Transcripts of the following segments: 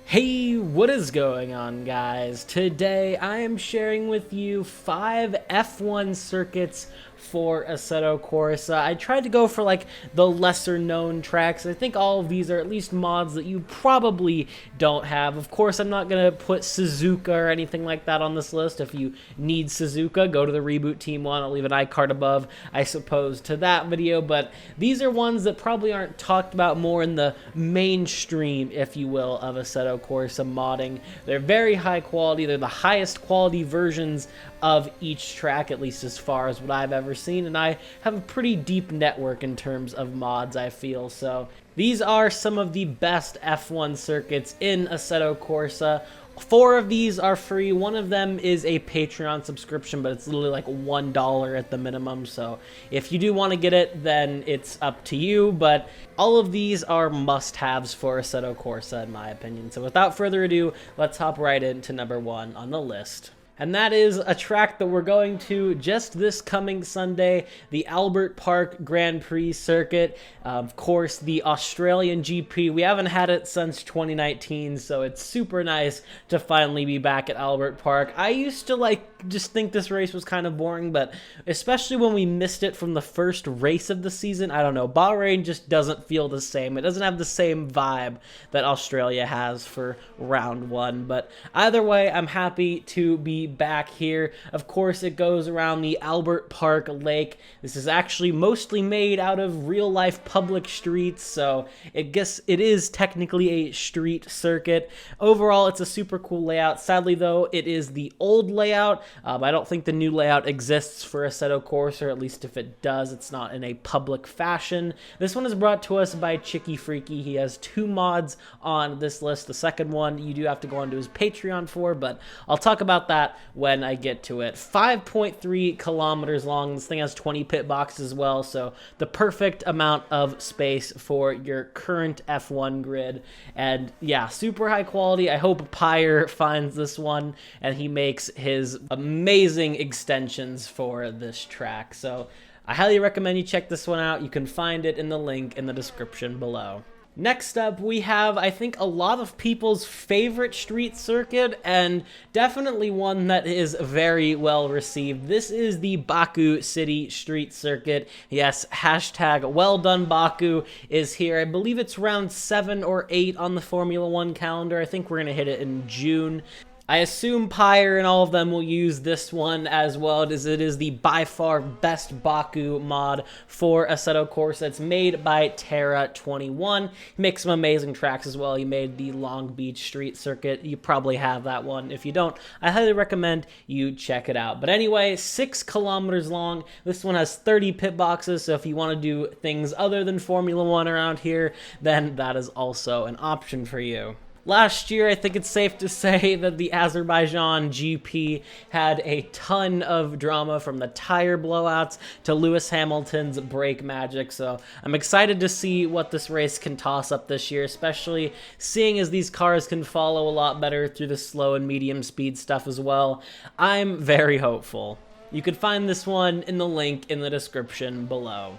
Hey, what is going on, guys? Today I am sharing with you 5 F1 circuits for Assetto Corsa. I tried to go for like the lesser known tracks. I think all of these are at least mods that you probably don't have. Of course, I'm not going to put Suzuka or anything like that on this list. If you need Suzuka, go to the Reboot Team one. I'll leave an iCard above, I suppose, to that video. But these are ones that probably aren't talked about more in the mainstream, if you will, of Assetto Corsa modding. They're very high quality. They're the highest quality versions of each track, at least as far as what I've ever seen, and I have a pretty deep network in terms of mods, I feel. So these are some of the best F1 circuits in Assetto Corsa. 4 of these are free. One of them is a Patreon subscription, but it's literally like $1 at the minimum. So if you do want to get it, then it's up to you. But all of these are must-haves for Assetto Corsa, in my opinion. So without further ado, let's hop right into number 1 on the list. And that is a track that we're going to just this coming Sunday, the Albert Park Grand Prix circuit. Of course, the Australian GP. We haven't had it since 2019, so it's super nice to finally be back at Albert Park. I used to just think this race was kind of boring, but especially when we missed it from the first race of the season, I don't know, Bahrain just doesn't feel the same. It doesn't have the same vibe that Australia has for round 1. But either way, I'm happy to be back here. Of course, it goes around the Albert Park Lake. This is actually mostly made out of real-life public streets, so it is technically a street circuit. Overall, it's a super cool layout. Sadly, though, it is the old layout. I don't think the new layout exists for Assetto Corsa, or at least if it does, it's not in a public fashion. This one is brought to us by Chicky Freaky. He has 2 mods on this list. The second one you do have to go onto his Patreon for, but I'll talk about that when I get to it. 5.3 kilometers long. This thing has 20 pit boxes as well, so the perfect amount of space for your current F1 grid. And yeah, super high quality. I hope Pyre finds this one and he makes his amazing extensions for this track. So I highly recommend you check this one out. You can find it in the link in the description below. Next up, we have, I think, a lot of people's favorite street circuit, and definitely one that is very well received. This is the Baku City street circuit. Yes, hashtag well done Baku is here. I believe it's round 7 or 8 on the Formula 1 calendar. I think we're going to hit it in June. I assume Pyre and all of them will use this one as well, as it is the by far best Baku mod for Assetto Corsa. It's made by Terra21. He makes some amazing tracks as well. He made the Long Beach Street Circuit. You probably have that one. If you don't, I highly recommend you check it out. But anyway, 6 kilometers long. This one has 30 pit boxes, so if you want to do things other than Formula 1 around here, then that is also an option for you. Last year, I think it's safe to say that the Azerbaijan GP had a ton of drama, from the tire blowouts to Lewis Hamilton's brake magic. So I'm excited to see what this race can toss up this year, especially seeing as these cars can follow a lot better through the slow and medium speed stuff as well. I'm very hopeful. You can find this one in the link in the description below.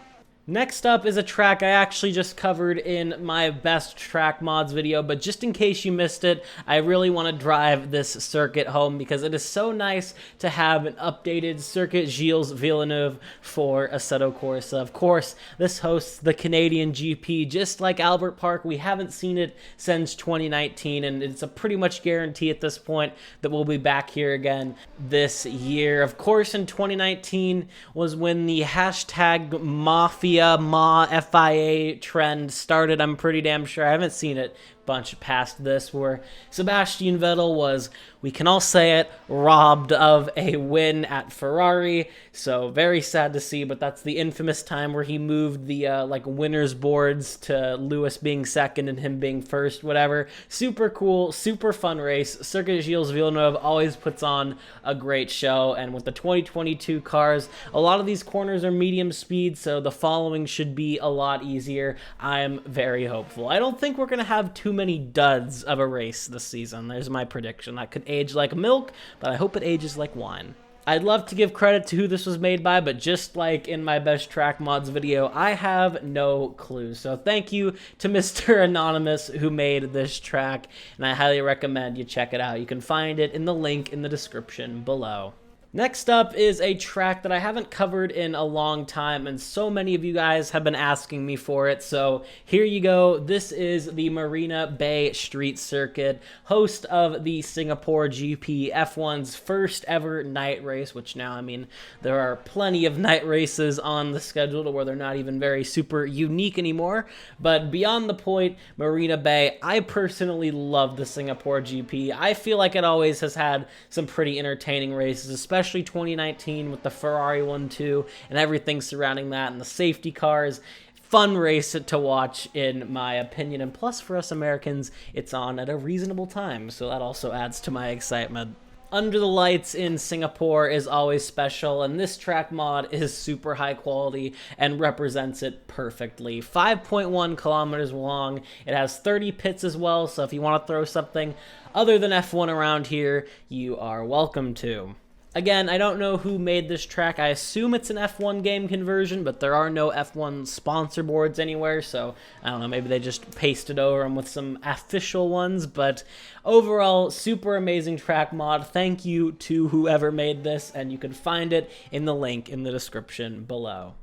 Next up is a track I actually just covered in my best track mods video, but just in case you missed it, I really want to drive this circuit home because it is so nice to have an updated circuit Gilles Villeneuve for Assetto Corsa. Of course, this hosts the Canadian GP, just like Albert Park. We haven't seen it since 2019, and it's a pretty much guarantee at this point that we'll be back here again this year. Of course, in 2019 was when the hashtag Mafia FIA trend started. I'm pretty damn sure. I haven't seen it bunch past this, where Sebastian Vettel was, we can all say it, robbed of a win at Ferrari. So very sad to see, but that's the infamous time where he moved the winners boards to Lewis being second and him being first, whatever. Super cool, super fun race. Circuit Gilles Villeneuve always puts on a great show, and with the 2022 cars, a lot of these corners are medium speed, so the following should be a lot easier. I'm very hopeful. I don't think we're going to have too many duds of a race this season. There's my prediction. That could age like milk, but I hope it ages like wine. I'd love to give credit to who this was made by, but just like in my best track mods video, I have no clue. So thank you to Mr. Anonymous who made this track, and I highly recommend you check it out. You can find it in the link in the description below. Next up is a track that I haven't covered in a long time, and so many of you guys have been asking me for it, so here you go. This is the Marina Bay Street Circuit, host of the Singapore GP F1's first ever night race, which now, I mean, there are plenty of night races on the schedule to where they're not even very super unique anymore, but beyond the point, Marina Bay, I personally love the Singapore GP. I feel like it always has had some pretty entertaining races, especially 2019 with the Ferrari 1-2 and everything surrounding that and the safety cars. Fun race to watch in my opinion, and plus for us Americans, it's on at a reasonable time, so that also adds to my excitement. Under the Lights in Singapore is always special, and this track mod is super high quality and represents it perfectly. 5.1 kilometers long, it has 30 pits as well, so if you want to throw something other than F1 around here, you are welcome to. Again, I don't know who made this track. I assume it's an F1 game conversion, but there are no F1 sponsor boards anywhere, so I don't know, maybe they just pasted over them with some official ones, but overall, super amazing track mod. Thank you to whoever made this, and you can find it in the link in the description below.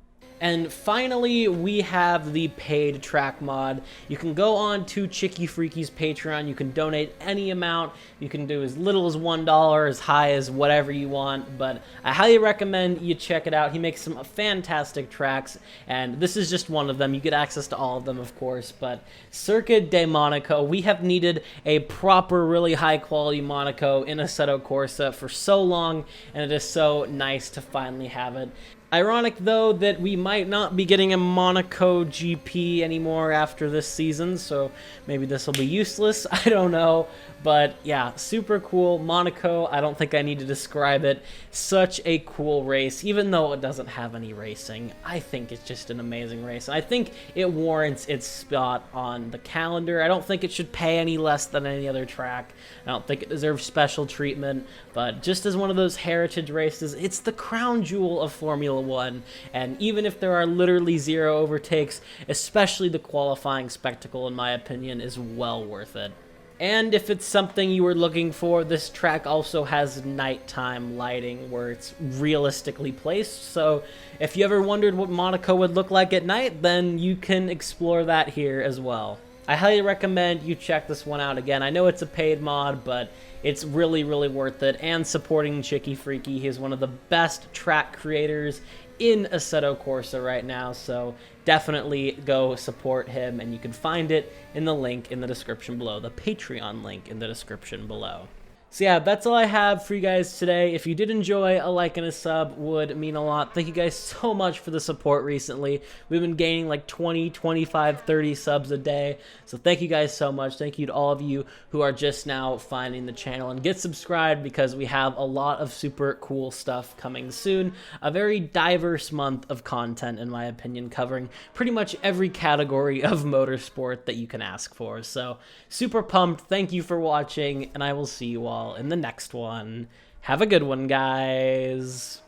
And finally, we have the paid track mod. You can go on to Chicky Freaky's Patreon. You can donate any amount. You can do as little as $1, as high as whatever you want. But I highly recommend you check it out. He makes some fantastic tracks, and this is just one of them. You get access to all of them, of course. But Circuit de Monaco, we have needed a proper, really high-quality Monaco in Assetto Corsa for so long, and it is so nice to finally have it. Ironic, though, that we might not be getting a Monaco GP anymore after this season, so maybe this will be useless. I don't know. But yeah, super cool. Monaco, I don't think I need to describe it. Such a cool race, even though it doesn't have any racing. I think it's just an amazing race. And I think it warrants its spot on the calendar. I don't think it should pay any less than any other track. I don't think it deserves special treatment. But just as one of those heritage races, it's the crown jewel of Formula One. And even if there are literally zero overtakes, especially the qualifying spectacle, in my opinion, is well worth it. And if it's something you were looking for, this track also has nighttime lighting where it's realistically placed. So if you ever wondered what Monaco would look like at night, then you can explore that here as well. I highly recommend you check this one out. Again, I know it's a paid mod, but it's really, really worth it. And supporting Chicky Freaky, he is one of the best track creators in Assetto Corsa right now, so definitely go support him, and you can find it in the link in the description below, the Patreon link in the description below. So yeah, that's all I have for you guys today. If you did enjoy, a like and a sub would mean a lot. Thank you guys so much for the support recently. We've been gaining like 20, 25, 30 subs a day. So thank you guys so much. Thank you to all of you who are just now finding the channel. And get subscribed because we have a lot of super cool stuff coming soon. A very diverse month of content, in my opinion, covering pretty much every category of motorsport that you can ask for. So super pumped. Thank you for watching, and I will see you all in the next one. Have a good one, guys.